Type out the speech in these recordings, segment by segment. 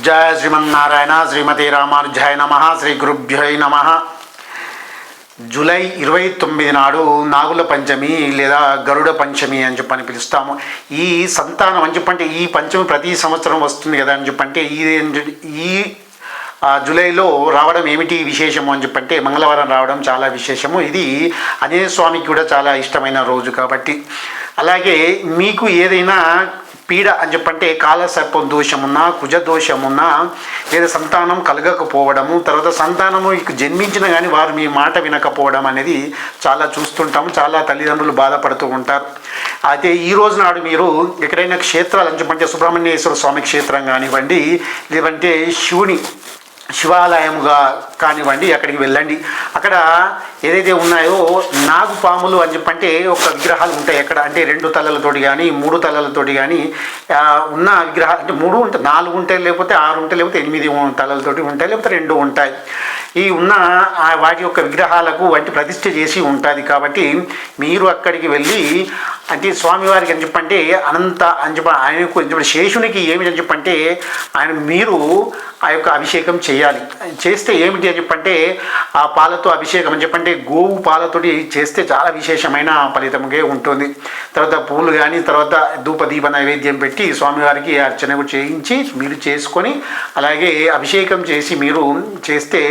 జయ శ్రీమన్నారాయణ శ్రీమతి రామానుజాయ నమః శ్రీ గురుభ్యోయ్ నమః. జూలై 29 నాడు నాగుల పంచమి లేదా గరుడ పంచమి అని చెప్పని పిలుస్తాము. ఈ సంతానం అని చెప్పంటే ఈ పంచమి ప్రతి సంవత్సరం వస్తుంది కదా అని చెప్పంటే ఈ జూలైలో రావడం ఏమిటి విశేషము అని చెప్పంటే మంగళవారం రావడం చాలా విశేషము. ఇది ఆంజనేయ స్వామికి కూడా చాలా ఇష్టమైన రోజు కాబట్టి. అలాగే మీకు ఏదైనా పీడ అని చెప్పంటే కాలసర్పం దోషమున్నా కుజ దోషమున్నా లేదా సంతానం కలగకపోవడము, తర్వాత సంతానము జన్మించిన కానీ వారు మీ మాట వినకపోవడం అనేది చాలా చూస్తుంటాము. చాలా తల్లిదండ్రులు బాధపడుతూ ఉంటారు. అయితే ఈ రోజు నాడు మీరు ఎక్కడైనా క్షేత్రాలు అని చెప్పంటే సుబ్రహ్మణ్యేశ్వర స్వామి క్షేత్రం కానివ్వండి, లేదంటే శివాలయముగా కానివ్వండి, అక్కడికి వెళ్ళండి. అక్కడ ఏదైతే ఉన్నాయో నాగుపాములు అని చెప్పంటే ఒక విగ్రహాలు ఉంటాయి అక్కడ. అంటే 2 తలలతోటి కానీ 3 తలలతోటి కానీ ఉన్న విగ్రహాలు, అంటే 3 ఉంటాయి, 4 ఉంటాయి, లేకపోతే 6 ఉంటాయి, లేకపోతే 8 తలలతోటి ఉంటాయి, లేకపోతే 2 ఉంటాయి. ఈ ఉన్న వాటి యొక్క విగ్రహాలకు వంటి ప్రతిష్ఠ చేసి ఉంటుంది. కాబట్టి మీరు అక్కడికి వెళ్ళి అంటే స్వామివారికి అని చెప్పంటే అనంత అని చెప్ప ఆయనకు శేషునికి ఏమిటి అని చెప్పంటే మీరు ఆ యొక్క అభిషేకం చేయాలి. చేస్తే ఏమిటి అని చెప్పంటే ఆ పాలతో అభిషేకం అని చెప్పంటే గోవు పాలతోటి చేస్తే చాలా విశేషమైన ఫలితంగా ఉంటుంది. తర్వాత పూలు కానీ తర్వాత ధూపదీప నైవేద్యం పెట్టి స్వామివారికి అర్చన చేయించి మీరు చేసుకొని అలాగే అభిషేకం చేసి మీరు చేస్తే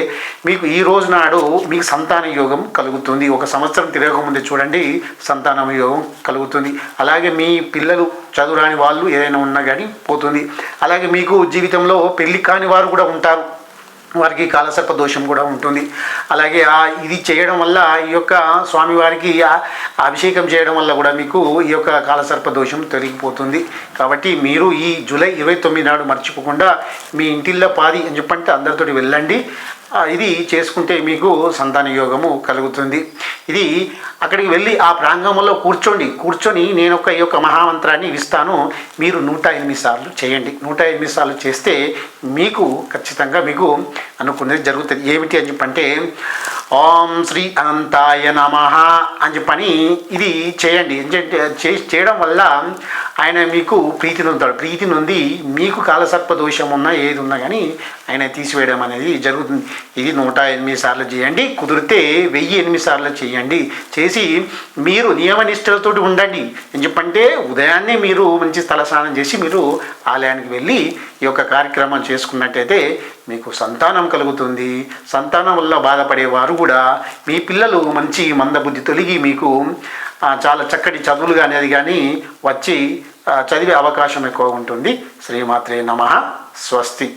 మీకు ఈ రోజు నాడు మీకు సంతాన యోగం కలుగుతుంది. 1 సంవత్సరం తిరగకముందే చూడండి సంతాన యోగం కలుగుతుంది. అలాగే మీ పిల్లలు చదువురాని వాళ్ళు ఏదైనా ఉన్నా కానీ పోతుంది. అలాగే మీకు జీవితంలో పెళ్లి కాని వారు కూడా ఉంటారు, వారికి కాలసర్ప దోషం కూడా ఉంటుంది. అలాగే ఇది చేయడం వల్ల ఈ యొక్క స్వామివారికి అభిషేకం చేయడం వల్ల కూడా మీకు ఈ యొక్క కాలసర్ప దోషం తొలగిపోతుంది. కాబట్టి మీరు ఈ జూలై 29 నాడు మర్చిపోకుండా మీ ఇంటిల్లో పాది అని చెప్పంటే అందరితోటి వెళ్ళండి. ఇది చేసుకుంటే మీకు సంతాన యోగము కలుగుతుంది. ఇది అక్కడికి వెళ్ళి ఆ ప్రాంగణంలో కూర్చొని నేను ఈ యొక్క మహామంత్రాన్ని ఇస్తాను. మీరు 108 సార్లు చేయండి. 108 సార్లు చేస్తే మీకు ఖచ్చితంగా మీకు అనుకున్నది జరుగుతుంది. ఏమిటి అని చెప్పంటే ఓం శ్రీ అనంతాయ నమః అని చెప్పని ఇది చేయండి. చేయడం వల్ల ఆయన మీకు ప్రీతి నొందుతాడు. ప్రీతి నొంది మీకు కాలసర్ప దోషం ఉన్నా ఏది ఉన్నా కానీ ఆయన తీసివేయడం అనేది జరుగుతుంది. ఇది 108 సార్లు చేయండి. కుదిరితే 1008 సార్లు చేయండి. చేసి మీరు నియమనిష్టలతో ఉండండి. అని చెప్పంటే ఉదయాన్నే మీరు మంచి స్థల స్నానం చేసి మీరు ఆలయానికి వెళ్ళి ఈ యొక్క కార్యక్రమం చేసుకున్నట్టయితే మీకు సంతానం కలుగుతుంది. సంతానం వల్ల బాధపడేవారు కూడా మీ పిల్లలు మంచి మందబుద్ధి తొలగి మీకు చాలా చక్కటి చదువులు కానీ అది కానీ వచ్చి చదివే అవకాశం ఎక్కువ ఉంటుంది. శ్రీమాత్రే నమః. స్వస్తి.